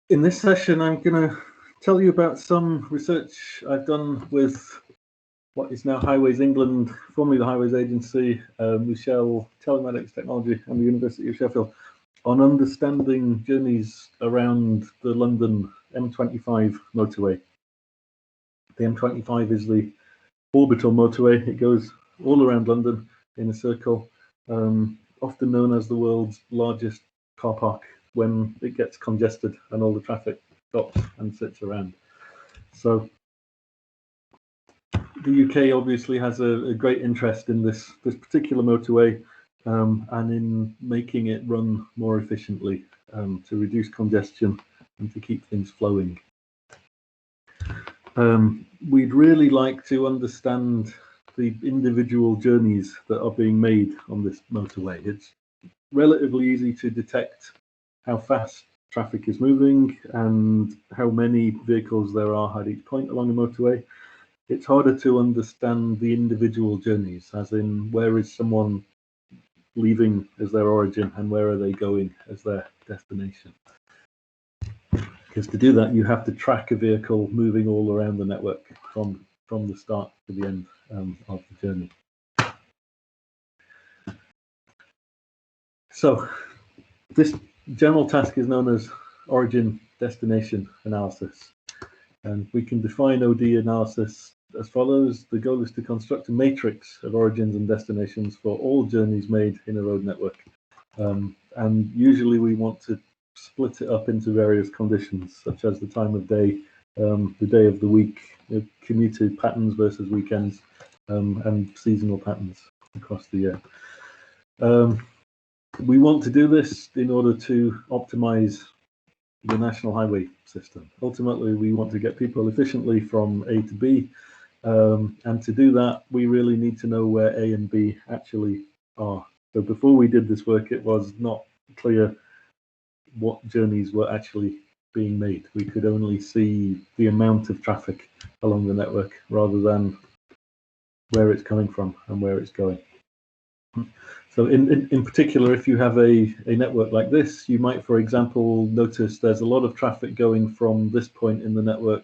In this session, I'm going to tell you about some research I've done with what is now Highways England, formerly the Highways Agency, Michelle Telematics Technology, and the University of Sheffield, on understanding journeys around the London M25 motorway. The M25 is the Orbital motorway. It goes all around London in a circle, often known as the world's largest car park when it gets congested and all the traffic stops and sits around. So the UK obviously has a great interest in this particular motorway and in making it run more efficiently to reduce congestion and to keep things flowing. We'd really like to understand the individual journeys that are being made on this motorway. It's relatively easy to detect how fast traffic is moving and how many vehicles there are at each point along the motorway. It's harder to understand the individual journeys, as in where is someone leaving as their origin and where are they going as their destination. Because to do that, you have to track a vehicle moving all around the network from the start to the end of the journey. So this general task is known as origin destination analysis. And we can define OD analysis as follows. The goal is to construct a matrix of origins and destinations for all journeys made in a road network. And usually we want to split it up into various conditions, such as the time of day, the day of the week, commuter patterns versus weekends, and seasonal patterns across the year. We want to do this in order to optimize the national highway system. Ultimately, we want to get people efficiently from A to B, and to do that, we really need to know where A and B actually are. So before we did this work, it was not clear what journeys were actually being made. We could only see the amount of traffic along the network rather than where it's coming from and where it's going. So in particular, if you have a network like this, you might, for example, notice there's a lot of traffic going from this point in the network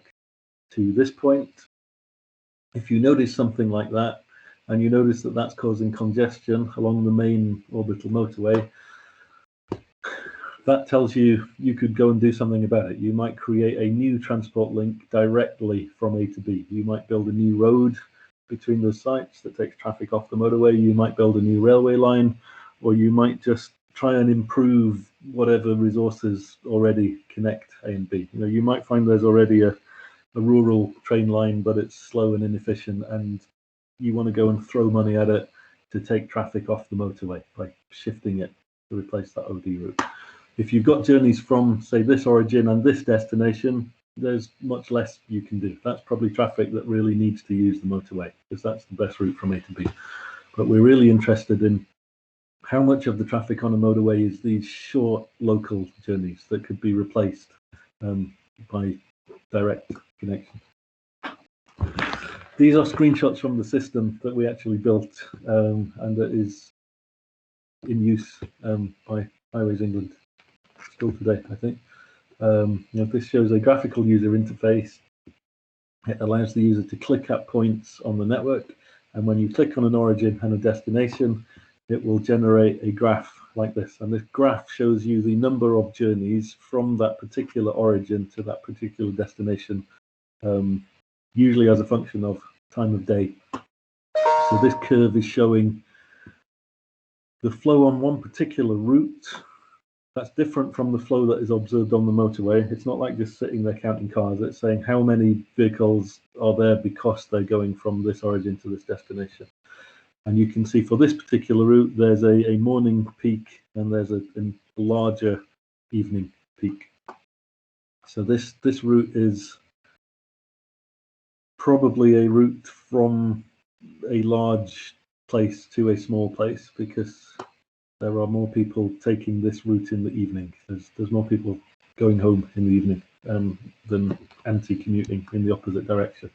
to this point. If you notice something like that, and you notice that that's causing congestion along the main orbital motorway, that tells you you could go and do something about it. You might create a new transport link directly from A to B. You might build a new road between those sites that takes traffic off the motorway. You might build a new railway line, or you might just try and improve whatever resources already connect A and B. You might find there's already a rural train line, but it's slow and inefficient, and you want to go and throw money at it to take traffic off the motorway by shifting it to replace that OD route. If you've got journeys from, say, this origin and this destination, there's much less you can do. That's probably traffic that really needs to use the motorway, because that's the best route from A to B. But we're really interested in how much of the traffic on a motorway is these short local journeys that could be replaced by direct connections. These are screenshots from the system that we actually built and that is in use by Highways England still today, I think. This shows a graphical user interface. It allows the user to click at points on the network, and when you click on an origin and a destination, it will generate a graph like this. And this graph shows you the number of journeys from that particular origin to that particular destination, usually as a function of time of day. So this curve is showing the flow on one particular route. That's different from the flow that is observed on the motorway. It's not like just sitting there counting cars. It's saying how many vehicles are there because they're going from this origin to this destination. And you can see for this particular route, there's a morning peak and there's a larger evening peak. So this route is probably a route from a large place to a small place, because there are more people taking this route in the evening. There's more people going home in the evening than anti-commuting in the opposite direction.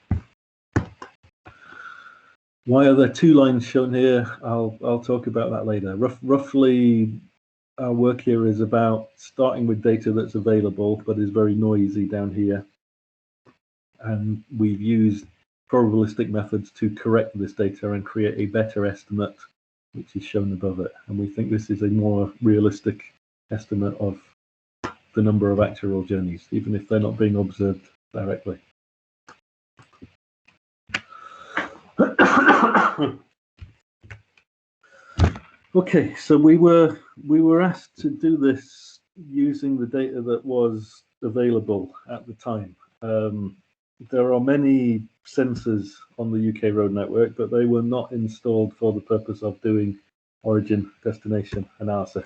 Why are there two lines shown here? I'll talk about that later. Roughly our work here is about starting with data that's available but is very noisy down here. And we've used probabilistic methods to correct this data and create a better estimate, which is shown above it. And we think this is a more realistic estimate of the number of actual journeys, even if they're not being observed directly. Okay, so we were asked to do this using the data that was available at the time. There are many sensors on the UK road network, but they were not installed for the purpose of doing origin destination analysis.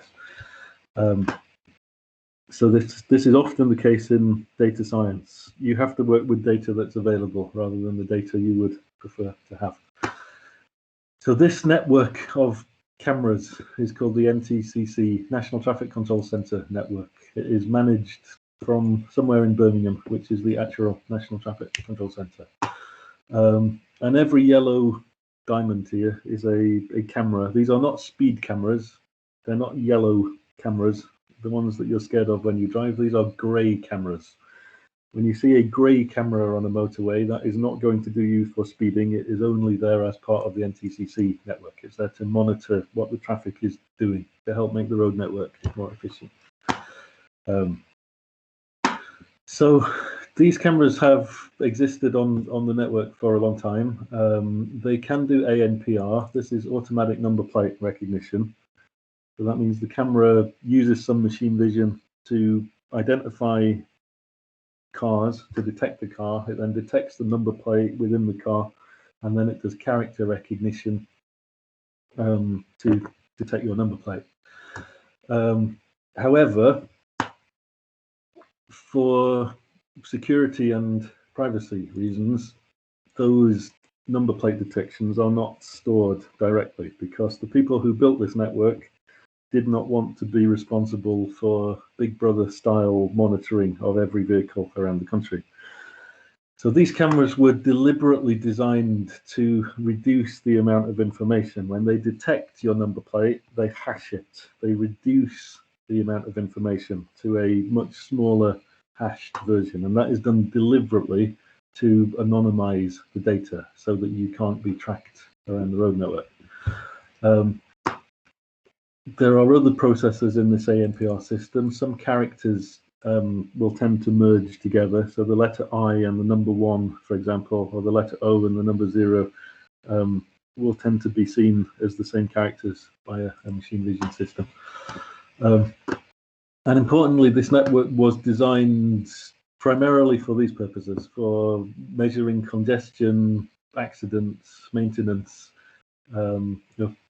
So this is often the case in data science. You have to work with data that's available rather than the data you would prefer to have. So this network of cameras is called the NTCC, National Traffic Control Centre Network. It is managed from somewhere in Birmingham, which is the actual National Traffic Control Centre. And every yellow diamond here is a camera. These are not speed cameras. They're not yellow cameras, the ones that you're scared of when you drive. These are grey cameras. When you see a grey camera on a motorway, that is not going to do you for speeding. It is only there as part of the NTCC network. It's there to monitor what the traffic is doing to help make the road network more efficient. So these cameras have existed on the network for a long time. They can do ANPR. This is automatic number plate recognition. So that means the camera uses some machine vision to identify cars, to detect the car. It then detects the number plate within the car, and then it does character recognition to detect your number plate. However, for security and privacy reasons, those number plate detections are not stored directly, because the people who built this network did not want to be responsible for Big Brother style monitoring of every vehicle around the country. So these cameras were deliberately designed to reduce the amount of information. When they detect your number plate, they hash it. They reduce the amount of information to a much smaller hashed version. And that is done deliberately to anonymize the data so that you can't be tracked around the road network. There are other processors in this ANPR system. Some characters will tend to merge together. So the letter I and the number 1, for example, or the letter O and the number 0 will tend to be seen as the same characters by a machine vision system. And importantly, this network was designed primarily for these purposes, for measuring congestion, accidents, maintenance,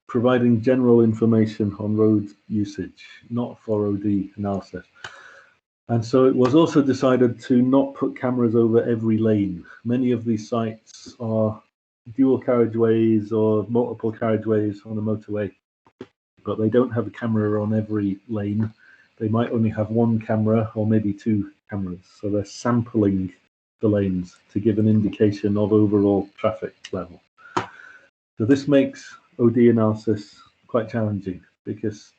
providing general information on road usage, not for OD analysis. And so it was also decided to not put cameras over every lane. Many of these sites are dual carriageways or multiple carriageways on a motorway, but they don't have a camera on every lane. They might only have one camera or maybe 2 cameras. So they're sampling the lanes to give an indication of overall traffic level. So this makes OD analysis quite challenging because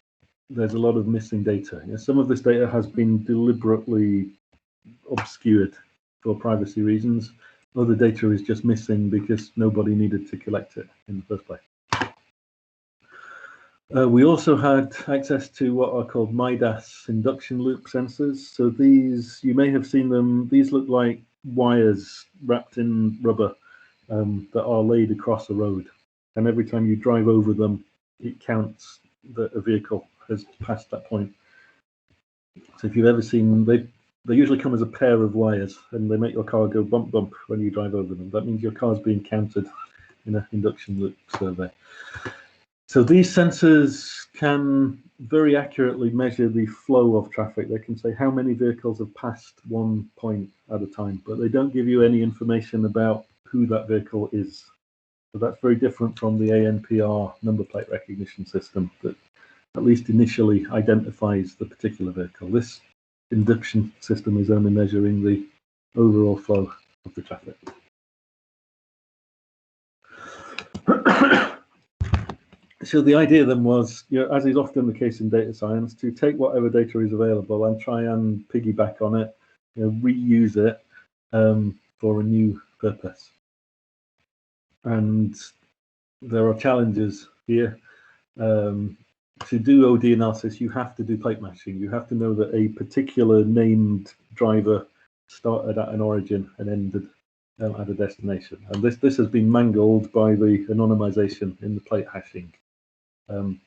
there's a lot of missing data. Some of this data has been deliberately obscured for privacy reasons. Other data is just missing because nobody needed to collect it in the first place. We also had access to what are called MIDAS induction loop sensors. So these, you may have seen them, these look like wires wrapped in rubber that are laid across a road. And every time you drive over them, it counts that a vehicle has passed that point. So if you've ever seen them, they usually come as a pair of wires, and they make your car go bump bump when you drive over them. That means your car's being counted in an induction loop survey. So these sensors can very accurately measure the flow of traffic. They can say how many vehicles have passed one point at a time, but they don't give you any information about who that vehicle is. So that's very different from the ANPR number plate recognition system that at least initially identifies the particular vehicle. This induction system is only measuring the overall flow of the traffic. So the idea then was, as is often the case in data science, to take whatever data is available and try and piggyback on it, reuse it for a new purpose. And there are challenges here. To do OD analysis, you have to do plate matching. You have to know that a particular named driver started at an origin and ended at a destination. And this has been mangled by the anonymization in the plate hashing,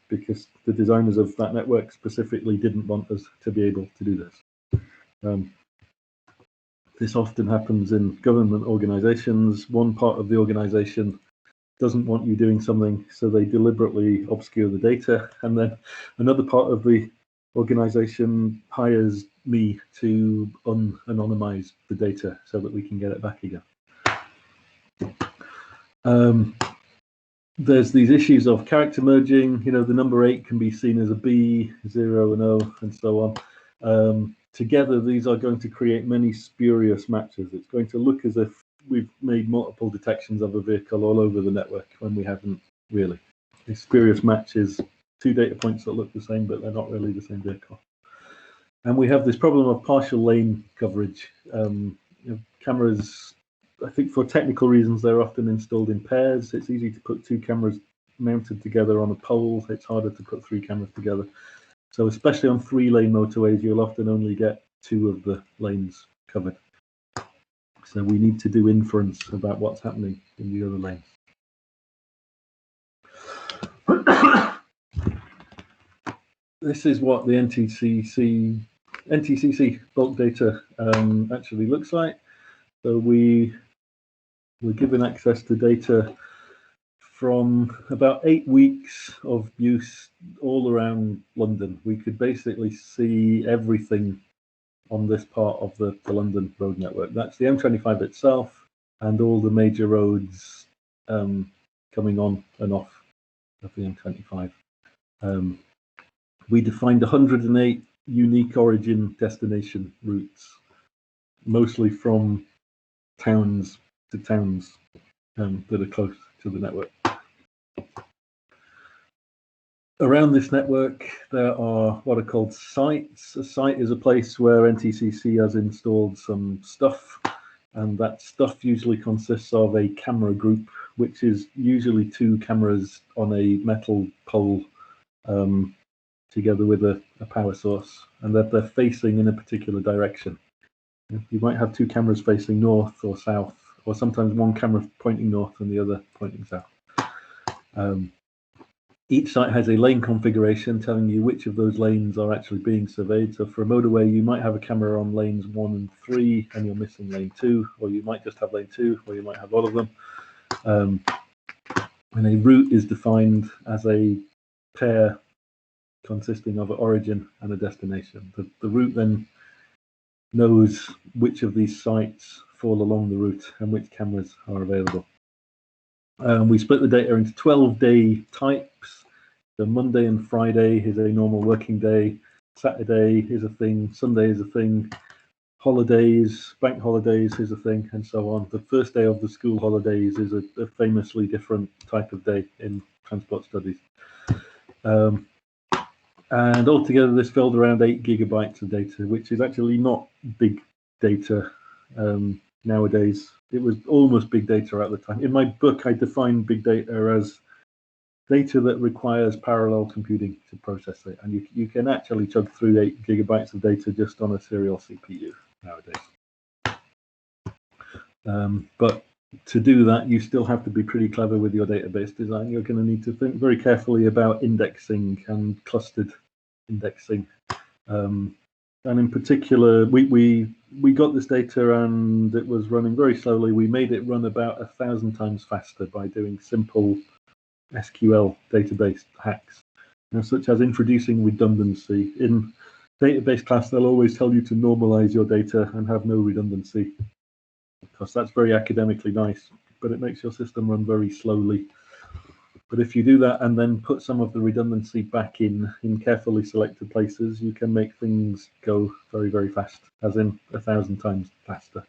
because the designers of that network specifically didn't want us to be able to do this. This often happens in government organizations. One part of the organization doesn't want you doing something, so they deliberately obscure the data, and then another part of the organization hires me to anonymize the data so that we can get it back again. There's these issues of character merging. The number 8 can be seen as a B, 0 and O, and so on. Together, these are going to create many spurious matches. It's going to look as if we've made multiple detections of a vehicle all over the network when we haven't really. A spurious match is 2 data points that look the same, but they're not really the same vehicle. And we have this problem of partial lane coverage. Cameras, I think for technical reasons, they're often installed in pairs. It's easy to put 2 cameras mounted together on a pole. It's harder to put 3 cameras together. So especially on 3-lane motorways, you'll often only get 2 of the lanes covered. So we need to do inference about what's happening in the other lanes. This is what the NTCC bulk data actually looks like. So we were given access to data from about 8 weeks of use all around London. We could basically see everything on this part of the London road network. That's the M25 itself and all the major roads coming on and off of the M25. We defined 108 unique origin destination routes, mostly from towns to towns that are close to the network. Around this network, there are what are called sites. A site is a place where NTCC has installed some stuff, and that stuff usually consists of a camera group, which is usually 2 cameras on a metal pole together with a power source, and that they're facing in a particular direction. You might have 2 cameras facing north or south, or sometimes 1 camera pointing north and the other pointing south. Each site has a lane configuration telling you which of those lanes are actually being surveyed. So for a motorway, you might have a camera on lanes 1 and 3, and you're missing lane 2, or you might just have lane 2, or you might have all of them. And a route is defined as a pair consisting of an origin and a destination. The route then knows which of these sites fall along the route and which cameras are available. We split the data into 12-day types. So Monday and Friday is a normal working day. Saturday is a thing. Sunday is a thing. Holidays, bank holidays is a thing, and so on. The first day of the school holidays is a famously different type of day in transport studies. And altogether, this filled around 8 gigabytes of data, which is actually not big data nowadays. It was almost big data at the time. In my book, I define big data as data that requires parallel computing to process it. And you can actually chug through 8 gigabytes of data just on a serial CPU nowadays. But to do that, you still have to be pretty clever with your database design. You're going to need to think very carefully about indexing and clustered indexing. And in particular, we got this data and it was running very slowly. We made it run about 1,000 times faster by doing simple SQL database hacks, such as introducing redundancy. In database class, they'll always tell you to normalize your data and have no redundancy, because that's very academically nice, but it makes your system run very slowly. But if you do that and then put some of the redundancy back in carefully selected places, you can make things go very, very fast, as in 1,000 times faster.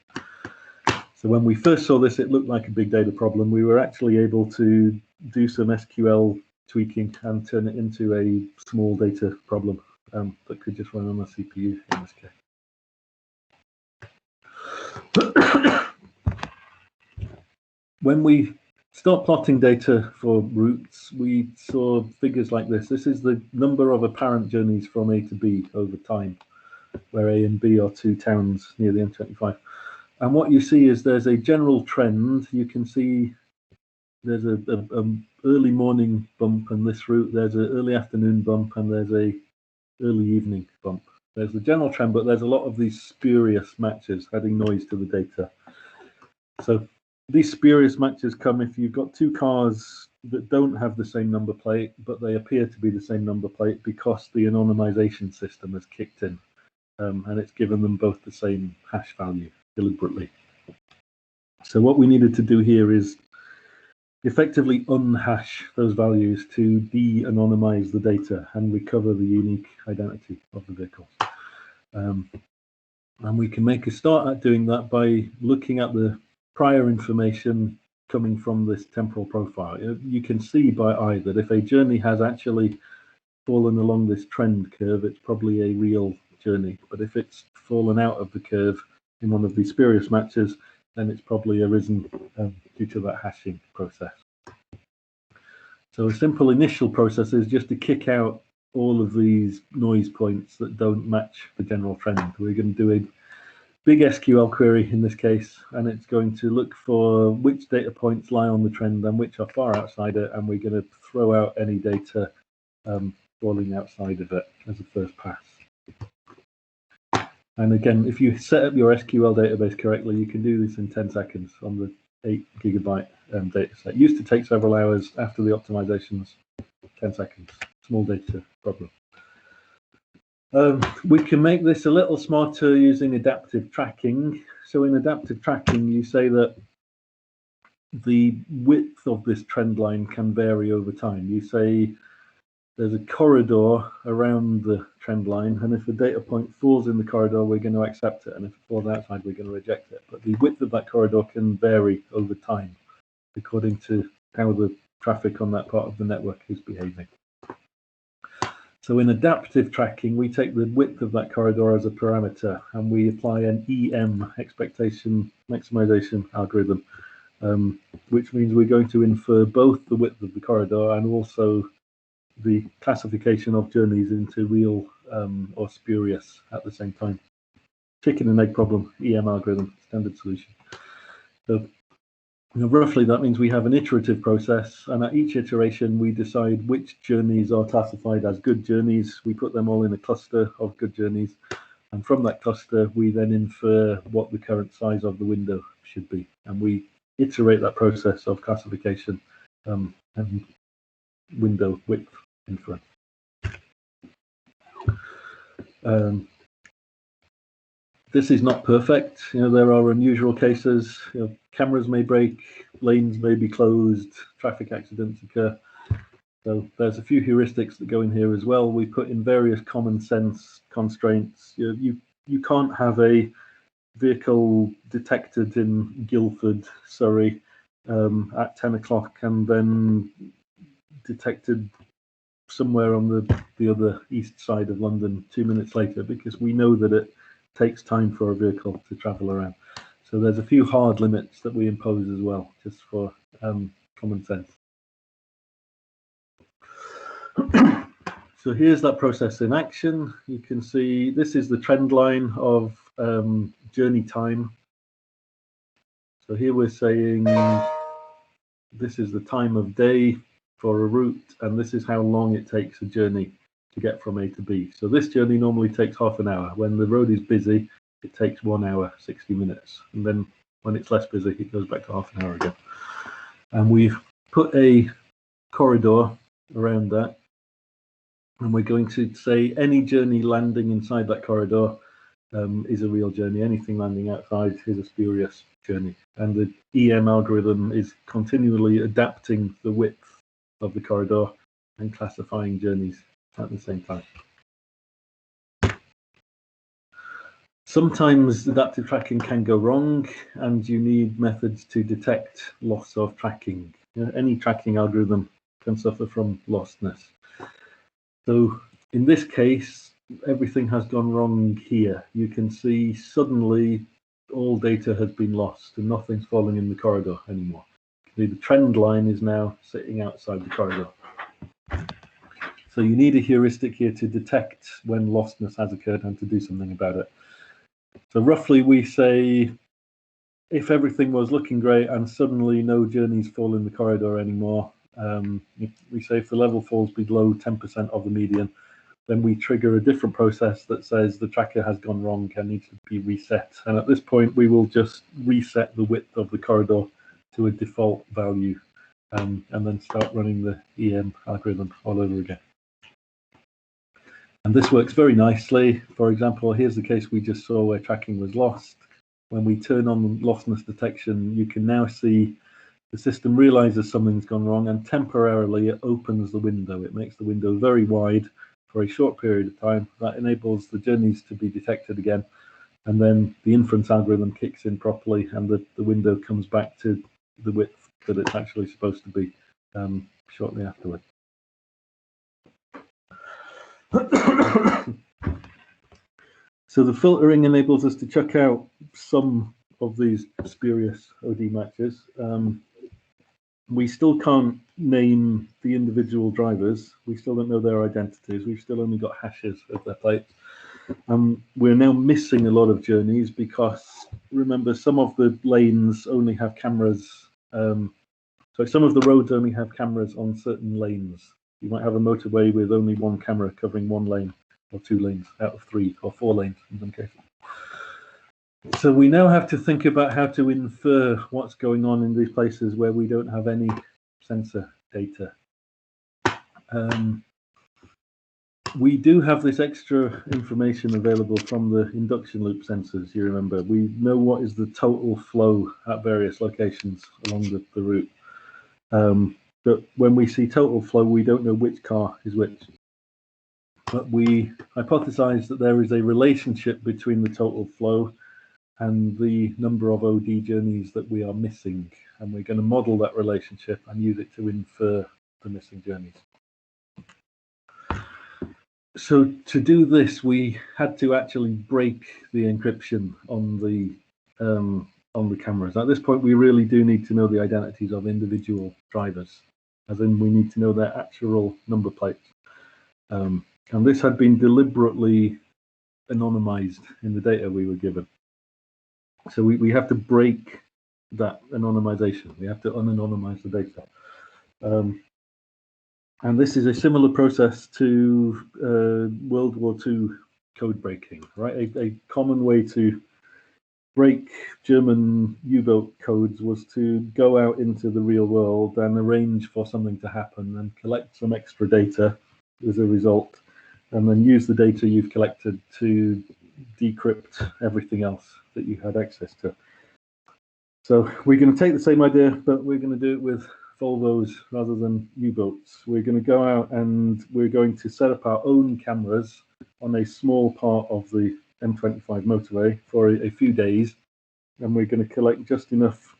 So when we first saw this, it looked like a big data problem. We were actually able to do some SQL tweaking and turn it into a small data problem that could just run on a CPU in this case. When we start plotting data for routes, we saw figures like this. This is the number of apparent journeys from A to B over time, where A and B are two towns near the M25. And what you see is there's a general trend. You can see there's a early morning bump on this route, there's an early afternoon bump, and there's a early evening bump. There's the general trend, but there's a lot of these spurious matches adding noise to the data. So these spurious matches come if you've got two cars that don't have the same number plate, but they appear to be the same number plate because the anonymization system has kicked in, and it's given them both the same hash value deliberately. So what we needed to do here is effectively unhash those values to de-anonymize the data and recover the unique identity of the vehicle. And we can make a start at doing that by looking at the prior information coming from this temporal profile. You can see by eye that if a journey has actually fallen along this trend curve, it's probably a real journey. But if it's fallen out of the curve in one of these spurious matches, then it's probably arisen due to that hashing process. So a simple initial process is just to kick out all of these noise points that don't match the general trend. We're going to do a big SQL query in this case, and it's going to look for which data points lie on the trend and which are far outside it, and we're going to throw out any data falling outside of it as a first pass. And again, if you set up your SQL database correctly, you can do this in 10 seconds on the 8 GB data set. It used to take several hours after the optimizations. 10 seconds, small data problem. We can make this a little smarter using adaptive tracking. So in adaptive tracking, you say that the width of this trend line can vary over time. You say there's a corridor around the trend line, and if the data point falls in the corridor, we're going to accept it, and if it falls outside, we're going to reject it. But the width of that corridor can vary over time according to how the traffic on that part of the network is behaving. So in adaptive tracking, we take the width of that corridor as a parameter, and we apply an EM, expectation maximization algorithm, which means we're going to infer both the width of the corridor and also the classification of journeys into real or spurious at the same time. Chicken and egg problem, EM algorithm, standard solution. So roughly that means we have an iterative process, and at each iteration we decide which journeys are classified as good journeys. We put them all in a cluster of good journeys, and from that cluster we then infer what the current size of the window should be, and we iterate that process of classification and window width inference. This is not perfect. There are unusual cases. Cameras may break, lanes may be closed, traffic accidents occur. So there's a few heuristics that go in here as well. We put in various common sense constraints. You can't have a vehicle detected in Guildford, Surrey, at 10 o'clock and then detected somewhere on the other east side of London 2 minutes later, because we know that it takes time for a vehicle to travel around. So there's a few hard limits that we impose as well, just for common sense. So here's that process in action. You can see this is the trend line of journey time. So here we're saying this is the time of day for a route, and this is how long it takes a journey to get from A to B. So this journey normally takes half an hour. When the road is busy, it takes 1 hour, 60 minutes. And then when it's less busy, it goes back to half an hour again. And we've put a corridor around that. And we're going to say any journey landing inside that corridor is a real journey. Anything landing outside is a spurious journey. And the EM algorithm is continually adapting the width of the corridor and classifying journeys at the same time. Sometimes adaptive tracking can go wrong, and you need methods to detect loss of tracking. Any tracking algorithm can suffer from lostness. So in this case, everything has gone wrong here. You can see suddenly all data has been lost and nothing's falling in the corridor anymore. The trend line is now sitting outside the corridor. So you need a heuristic here to detect when lostness has occurred and to do something about it. So roughly we say, if everything was looking great and suddenly no journeys fall in the corridor anymore, we say if the level falls below 10% of the median, then we trigger a different process that says the tracker has gone wrong and needs to be reset. And at this point, we will just reset the width of the corridor to a default value, and then start running the EM algorithm all over again. And this works very nicely. For example, here's the case we just saw where tracking was lost. When we turn on lostness detection, you can now see the system realizes something's gone wrong and temporarily it opens the window. It makes the window very wide for a short period of time. That enables the journeys to be detected again. And then the inference algorithm kicks in properly and the window comes back to the width that it's actually supposed to be shortly afterwards. So the filtering enables us to check out some of these spurious OD matches. We still can't name the individual drivers. We still don't know their identities. We've still only got hashes of their plates. We're now missing a lot of journeys because, remember, some of the lanes only have cameras. So some of the roads only have cameras on certain lanes. You might have a motorway with only one camera covering one lane or two lanes out of 3 or 4 lanes in some cases. So we now have to think about how to infer what's going on in these places where we don't have any sensor data. We do have this extra information available from the induction loop sensors, you remember. We know what is the total flow at various locations along the route. But when we see total flow, we don't know which car is which. But we hypothesize that there is a relationship between the total flow and the number of OD journeys that we are missing. And we're going to model that relationship and use it to infer the missing journeys. So to do this, we had to actually break the encryption on the cameras. At this point, we really do need to know the identities of individual drivers, as in we need to know their actual number plates. And this had been deliberately anonymized in the data we were given. So we have to break that anonymization. We have to unanonymize the data. And this is a similar process to World War II code breaking, right? A common way to break German U-boat codes was to go out into the real world and arrange for something to happen and collect some extra data as a result, and then use the data you've collected to decrypt everything else that you had access to. So we're going to take the same idea, but we're going to do it with Volvos rather than U-boats. We're going to go out and we're going to set up our own cameras on a small part of the M25 motorway for a few days, and we're going to collect just enough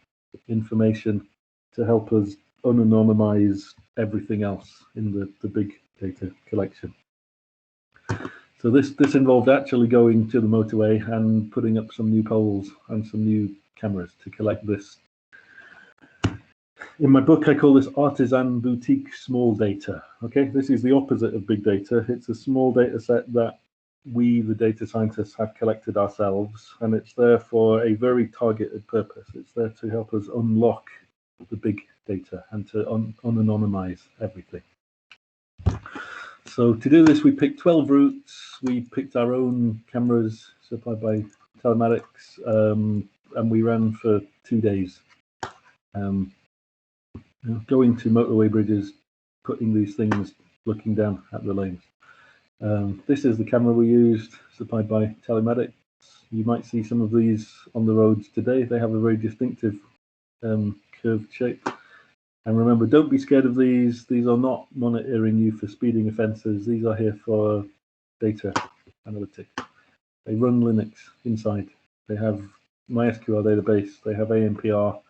information to help us unanonymize everything else in the big data collection. So this involved actually going to the motorway and putting up some new poles and some new cameras to collect this. In my book, I call this artisan boutique small data. Okay, this is the opposite of big data. It's a small data set that we, the data scientists, have collected ourselves, and it's there for a very targeted purpose. It's there to help us unlock the big data and to unanonymize everything. So to do this, we picked 12 routes. We picked our own cameras supplied by telematics, and we ran for 2 days. Going to motorway bridges, putting these things, looking down at the lanes. This is the camera we used, supplied by telematics. You might see some of these on the roads today. They have a very distinctive curved shape. And remember, don't be scared of these. These are not monitoring you for speeding offences. These are here for data analytics. They run Linux inside. They have MySQL database. They have ANPR.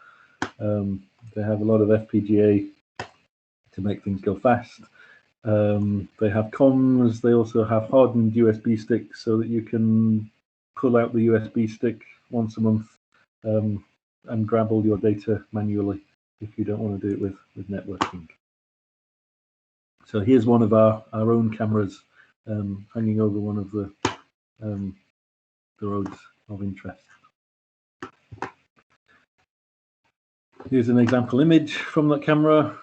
They have a lot of FPGA to make things go fast. They have comms. They also have hardened USB sticks so that you can pull out the USB stick once a month and grab all your data manually if you don't want to do it with networking. So here's one of our own cameras hanging over one of the roads of interest. Here's an example image from that camera.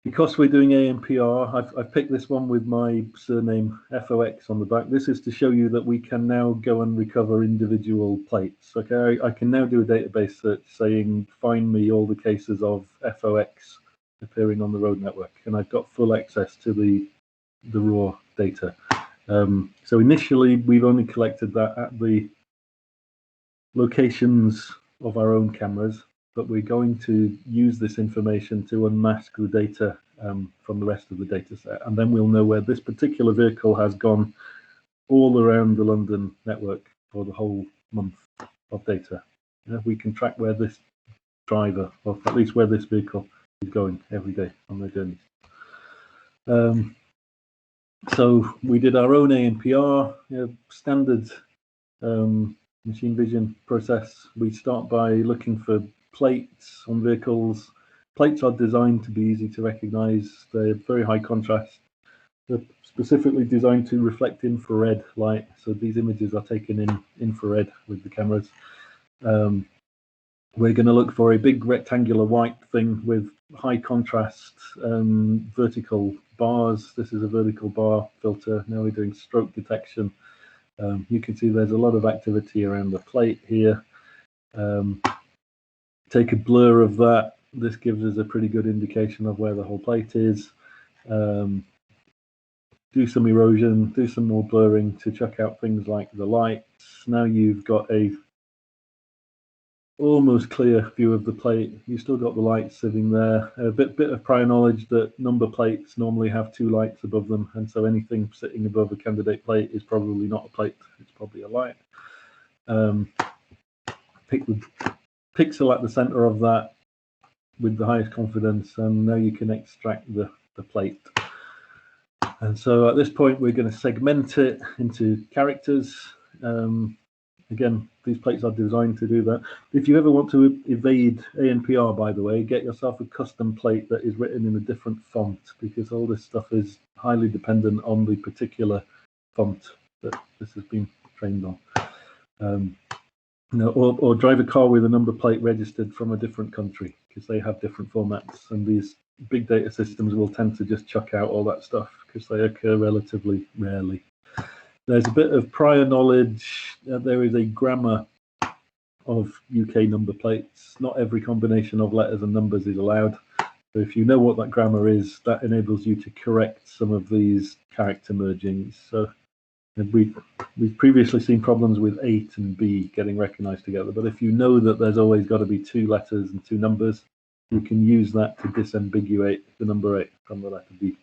Because we're doing ANPR, I've picked this one with my surname FOX on the back. This is to show you that we can now go and recover individual plates. Okay, I can now do a database search saying, find me all the cases of FOX appearing on the road network, and I've got full access to the raw data. So initially, we've only collected that at the locations of our own cameras, but we're going to use this information to unmask the data from the rest of the data set, and then we'll know where this particular vehicle has gone all around the London network for the whole month of data. We can track where this driver, or at least where this vehicle, is going every day on their journeys. So we did our own ANPR, standard machine vision process. We start by looking for plates on vehicles. Plates are designed to be easy to recognize. They're very high contrast. They're specifically designed to reflect infrared light. So these images are taken in infrared with the cameras. We're going to look for a big rectangular white thing with high contrast vertical bars. This is a vertical bar filter. Now we're doing stroke detection. You can see there's a lot of activity around the plate here. Take a blur of that. This gives us a pretty good indication of where the whole plate is. Do some erosion, do some more blurring to check out things like the lights. Now you've got a almost clear view of the plate. You've still got the lights sitting there. A bit of prior knowledge that number plates normally have two lights above them, and so anything sitting above a candidate plate is probably not a plate, it's probably a light. Pick the pixel at the center of that with the highest confidence, and now you can extract the plate. And so at this point we're going to segment it into characters. Again, these plates are designed to do that. If you ever want to evade ANPR, by the way, get yourself a custom plate that is written in a different font, because all this stuff is highly dependent on the particular font that this has been trained on. Or drive a car with a number plate registered from a different country, because they have different formats, and these big data systems will tend to just chuck out all that stuff because they occur relatively rarely. There's a bit of prior knowledge. There is a grammar of UK number plates. Not every combination of letters and numbers is allowed. So if you know what that grammar is, that enables you to correct some of these character mergings. So we've previously seen problems with 8 and B getting recognized together, but if you know that there's always got to be 2 letters and 2 numbers, you can use that to disambiguate the number 8 from the letter B.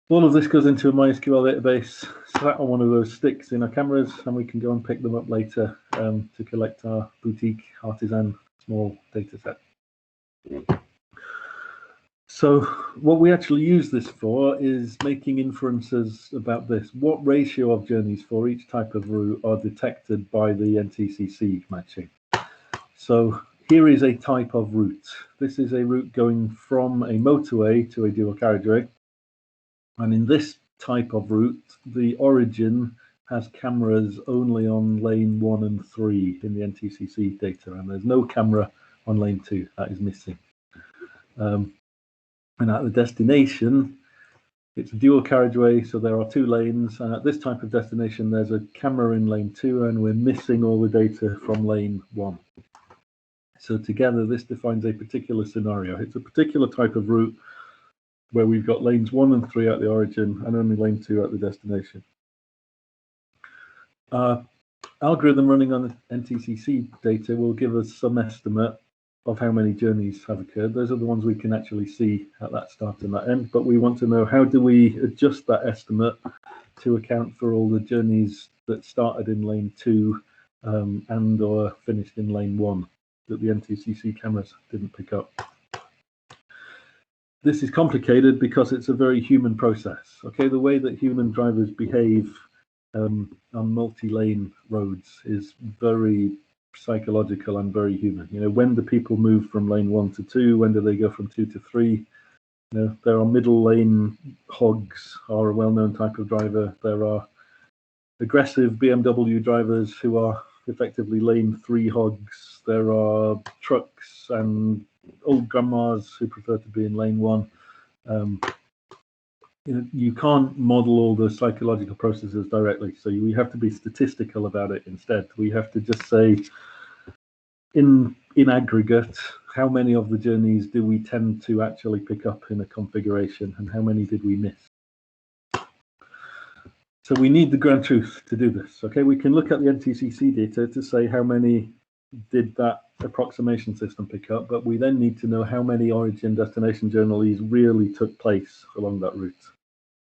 All of this goes into a MySQL database, sat on one of those sticks in our cameras, and we can go and pick them up later to collect our boutique artisan small data set. So what we actually use this for is making inferences about this. What ratio of journeys for each type of route are detected by the NTCC matching? So here is a type of route. This is a route going from a motorway to a dual carriageway. And in this type of route, the origin has cameras only on lane 1 and 3 in the NTCC data, and there's no camera on lane 2. That is missing. And at the destination, it's a dual carriageway, so there are 2 lanes. And at this type of destination, there's a camera in lane 2, and we're missing all the data from lane 1. So together, this defines a particular scenario. It's a particular type of route where we've got lanes 1 and 3 at the origin and only lane 2 at the destination. Algorithm running on NTCC data will give us some estimate of how many journeys have occurred. Those are the ones we can actually see at that start and that end, but we want to know, how do we adjust that estimate to account for all the journeys that started in lane 2 and or finished in lane 1. that the NTCC cameras didn't pick up. This is complicated because it's a very human process. Okay, the way that human drivers behave on multi-lane roads is very psychological and very human. You know, when do people move from lane 1 to 2? When do they go from 2 to 3? You know, there are middle lane hogs, are a well-known type of driver. There are aggressive BMW drivers who are effectively lane 3 hogs. There are trucks and old grandmas who prefer to be in lane 1. You know, you can't model all those psychological processes directly, so we have to be statistical about it instead. We have to just say, in aggregate, how many of the journeys do we tend to actually pick up in a configuration, and how many did we miss? So we need the ground truth to do this. Okay, we can look at the NTCC data to say how many did that approximation system pick up, but we then need to know how many origin destination journeys really took place along that route.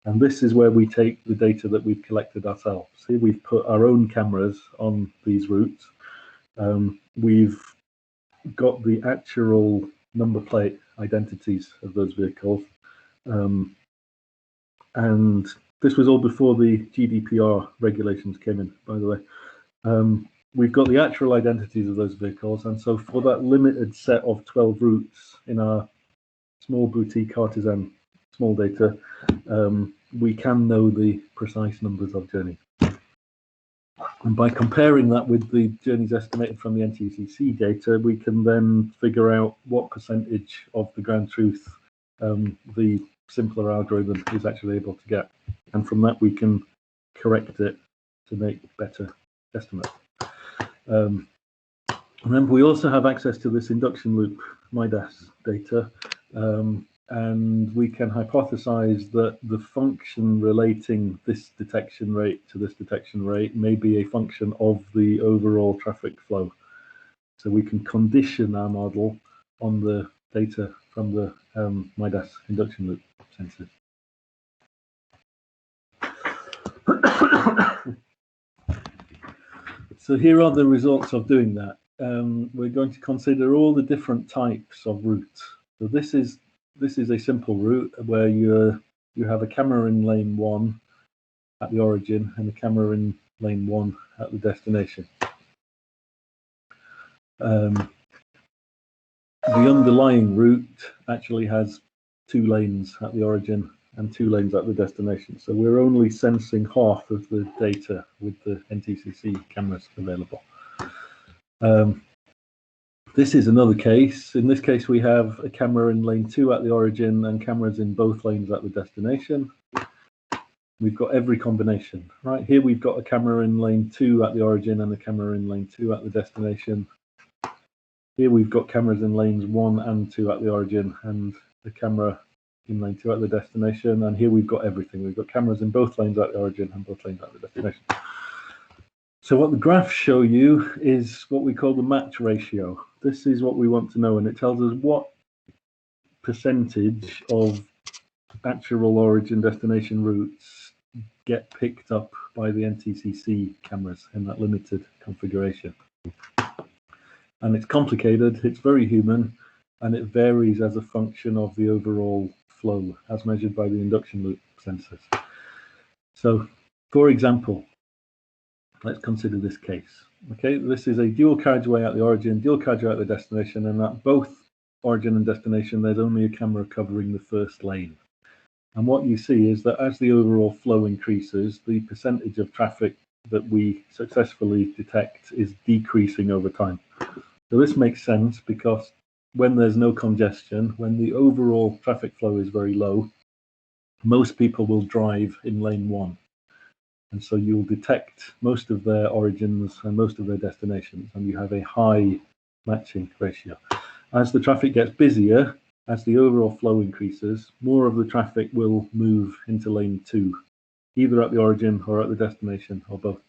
And this is where we take the data that we've collected ourselves. Here we've put our own cameras on these routes. We've got the actual number plate identities of those vehicles. And this was all before the GDPR regulations came in, by the way. We've got the actual identities of those vehicles, and so for that limited set of 12 routes in our small boutique artisan small data, we can know the precise numbers of journeys. And by comparing that with the journeys estimated from the NTCC data, we can then figure out what percentage of the ground truth the simpler algorithm is actually able to get. And from that, we can correct it to make better estimates. Remember, we also have access to this induction loop MIDAS data, and we can hypothesize that the function relating this detection rate to this detection rate may be a function of the overall traffic flow. So we can condition our model on the data from the MIDAS induction loop sensors. So here are the results of doing that. We're going to consider all the different types of routes. So this is a simple route where you have a camera in lane 1 at the origin and a camera in lane 1 at the destination. The underlying route actually has 2 lanes at the origin and 2 lanes at the destination. So we're only sensing half of the data with the NTCC cameras available. This is another case. In this case, we have a camera in lane 2 at the origin and cameras in both lanes at the destination. We've got every combination. Right here, we've got a camera in lane 2 at the origin and a camera in lane 2 at the destination. Here we've got cameras in lanes 1 and 2 at the origin and the camera in lane 2 at the destination. And here we've got everything. We've got cameras in both lanes at the origin and both lanes at the destination. So what the graphs show you is what we call the match ratio. This is what we want to know, and it tells us what percentage of actual origin destination routes get picked up by the NTCC cameras in that limited configuration. And it's complicated, it's very human, and it varies as a function of the overall flow as measured by the induction loop sensors. So, for example, let's consider this case. Okay, this is a dual carriageway at the origin, dual carriageway at the destination, and at both origin and destination, there's only a camera covering the first lane. And what you see is that as the overall flow increases, the percentage of traffic that we successfully detect is decreasing over time. So this makes sense because when there's no congestion, when the overall traffic flow is very low, most people will drive in lane 1. And so you'll detect most of their origins and most of their destinations, and you have a high matching ratio. As the traffic gets busier, as the overall flow increases, more of the traffic will move into lane 2, either at the origin or at the destination, or both.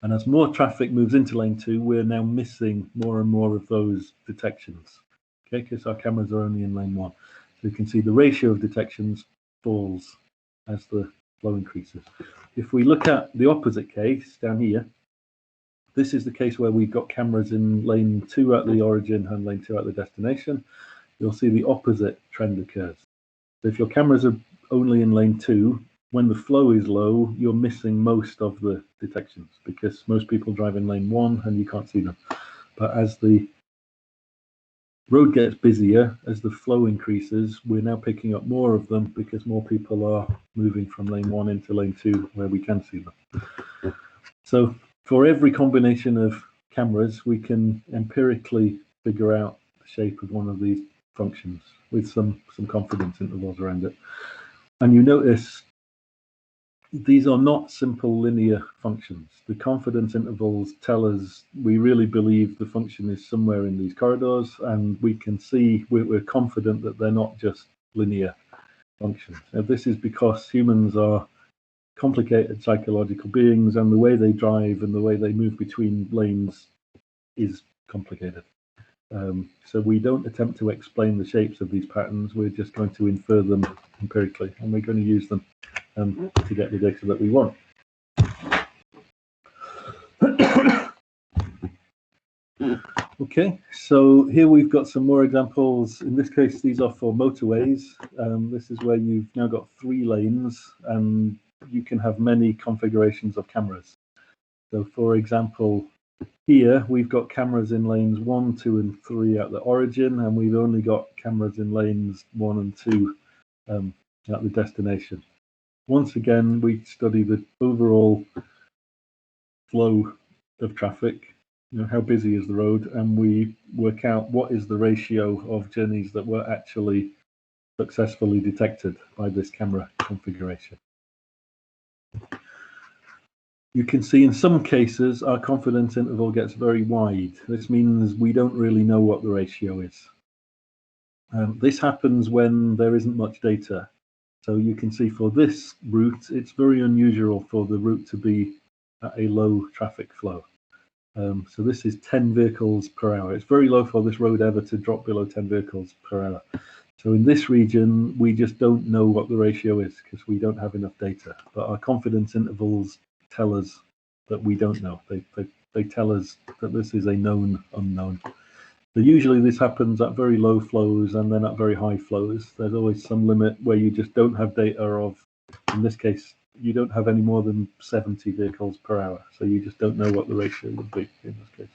And as more traffic moves into lane 2, we're now missing more and more of those detections, okay, because our cameras are only in lane 1. So you can see the ratio of detections falls as the flow increases. If we look at the opposite case down here, This is the case where we've got cameras in lane 2 at the origin and lane 2 at the destination. You'll see the opposite trend occurs. So if your cameras are only in lane 2, when the flow is low, you're missing most of the detections because most people drive in lane 1 and you can't see them. But as the road gets busier, as the flow increases, we're now picking up more of them because more people are moving from lane 1 into lane 2 where we can see them. So for every combination of cameras, we can empirically figure out the shape of one of these functions with some confidence intervals around it. And you notice these are not simple linear functions. The confidence intervals tell us we really believe the function is somewhere in these corridors, and we can see we're confident that they're not just linear functions. Now, this is because humans are complicated psychological beings, and the way they drive and the way they move between lanes is complicated. So we don't attempt to explain the shapes of these patterns, we're just going to infer them empirically, and we're going to use them to get the data that we want. Okay, so here we've got some more examples. In this case, these are for motorways. This is where you've now got 3 lanes, and you can have many configurations of cameras. So for example, here we've got cameras in lanes 1, 2, and 3 at the origin, and we've only got cameras in lanes 1 and 2 at the destination. Once again, we study the overall flow of traffic, how busy is the road, and we work out what is the ratio of journeys that were actually successfully detected by this camera configuration. You can see in some cases our confidence interval gets very wide. This means we don't really know what the ratio is. This happens when there isn't much data. So you can see for this route, it's very unusual for the route to be at a low traffic flow. So this is 10 vehicles per hour. It's very low for this road ever to drop below 10 vehicles per hour. So in this region, we just don't know what the ratio is because we don't have enough data. But our confidence intervals tell us that we don't know. They tell us that this is a known unknown. So usually this happens at very low flows and then at very high flows. There's always some limit where you just don't have data of, in this case, you don't have any more than 70 vehicles per hour. So you just don't know what the ratio would be in this case.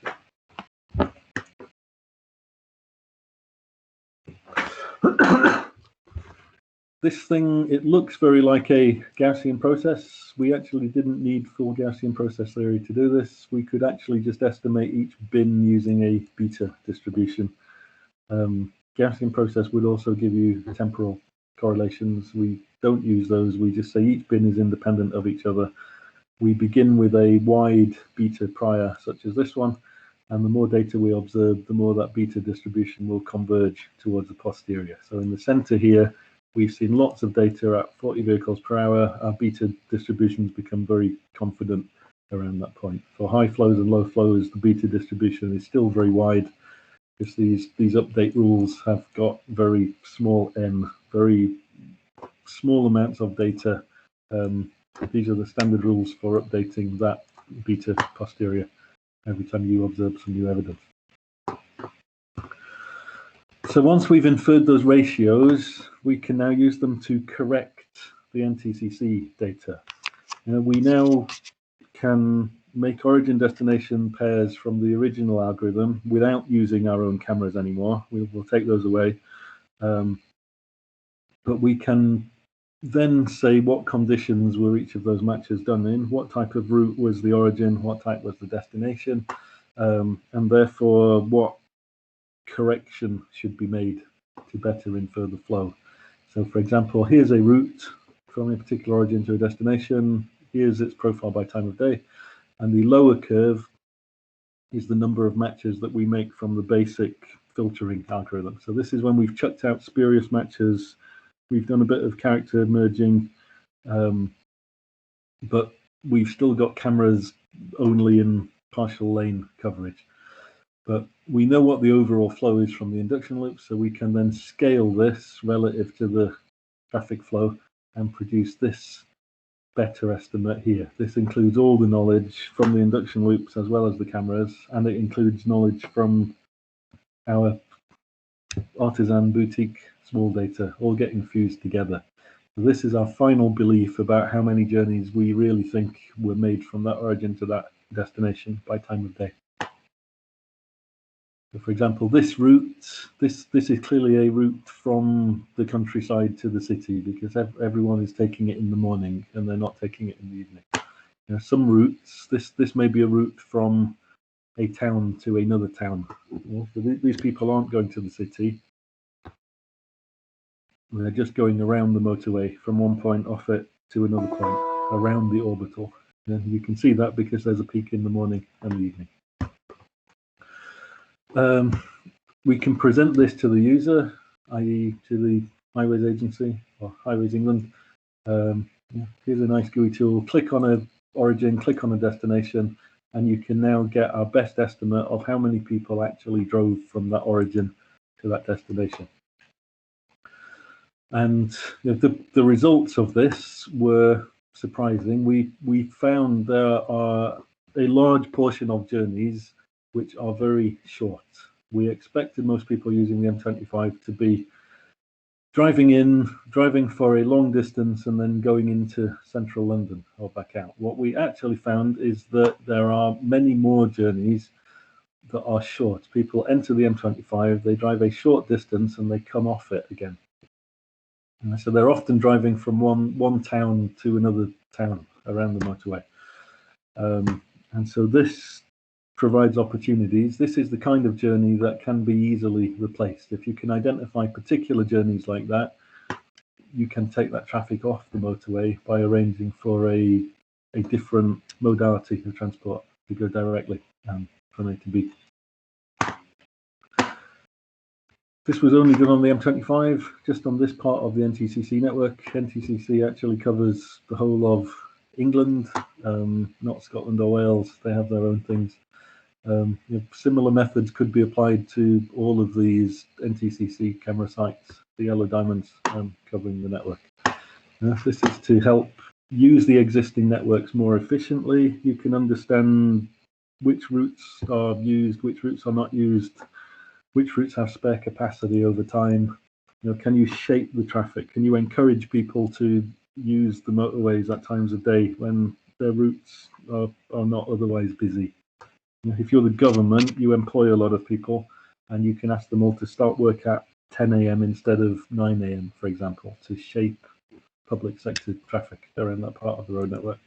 This thing, it looks very like a Gaussian process. We actually didn't need full Gaussian process theory to do this. We could actually just estimate each bin using a beta distribution. Gaussian process would also give you temporal correlations. We don't use those. We just say each bin is independent of each other. We begin with a wide beta prior, such as this one, and the more data we observe, the more that beta distribution will converge towards the posterior. So in the center here, we've seen lots of data at 40 vehicles per hour. Our beta distributions become very confident around that point. For high flows and low flows, the beta distribution is still very wide because these update rules have got very small n, very small amounts of data. These are the standard rules for updating that beta posterior every time you observe some new evidence. So once we've inferred those ratios, we can now use them to correct the NTCC data. We now can make origin destination pairs from the original algorithm without using our own cameras anymore. We'll take those away. But we can then say what conditions were each of those matches done in, what type of route was the origin, what type was the destination, and therefore what correction should be made to better infer the flow. So for example, here's a route from a particular origin to a destination. Here's its profile by time of day. And the lower curve is the number of matches that we make from the basic filtering algorithm. So this is when we've chucked out spurious matches. We've done a bit of character merging, but we've still got cameras only in partial lane coverage. But we know what the overall flow is from the induction loop, so we can then scale this relative to the traffic flow and produce this better estimate here. This includes all the knowledge from the induction loops as well as the cameras, and it includes knowledge from our artisan boutique small data, all getting fused together. So this is our final belief about how many journeys we really think were made from that origin to that destination by time of day. So for example, this route, this is clearly a route from the countryside to the city, because everyone is taking it in the morning and they're not taking it in the evening. You know, some routes, this may be a route from a town to another town. You know, so these people aren't going to the city. They're just going around the motorway from one point off it to another point around the orbital. And you can see that because there's a peak in the morning and the evening. We can present this to the user, i.e. to the Highways Agency or Highways England. Here's a nice GUI tool. Click on an origin, click on a destination, and you can now get our best estimate of how many people actually drove from that origin to that destination. And you know, the results of this were surprising. We found there are a large portion of journeys which are very short. We expected most people using the M25 to be driving for a long distance and then going into central London or back out. What we actually found is that there are many more journeys that are short. People enter the M25, they drive a short distance and they come off it again. And so they're often driving from one town to another town around the motorway. And so this provides opportunities. This is the kind of journey that can be easily replaced. If you can identify particular journeys like that, you can take that traffic off the motorway by arranging for a different modality of transport to go directly from A to B. This was only done on the M25, just on this part of the NTCC network. NTCC actually covers the whole of England, not Scotland or Wales. They have their own things. You know, similar methods could be applied to all of these NTCC camera sites, the yellow diamonds covering the network. This is to help use the existing networks more efficiently. You can understand which routes are used, which routes are not used, which routes have spare capacity over time. You know, can you shape the traffic? Can you encourage people to use the motorways at times of day when their routes are not otherwise busy? You know, if you're the government, you employ a lot of people, and you can ask them all to start work at 10 AM instead of 9 AM, for example, to shape public sector traffic around that part of the road network.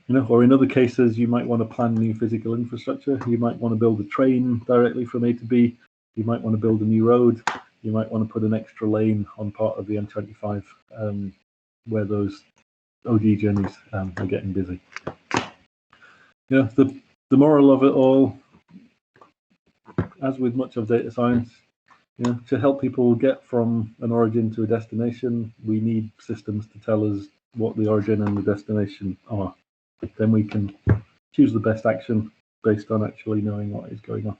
You know, or in other cases, you might want to plan new physical infrastructure. You might want to build a train directly from A to B. You might want to build a new road. You might want to put an extra lane on part of the M25 where those OD journeys are getting busy. You know, the moral of it all, as with much of data science, you know, to help people get from an origin to a destination, we need systems to tell us what the origin and the destination are. Then we can choose the best action based on actually knowing what is going on.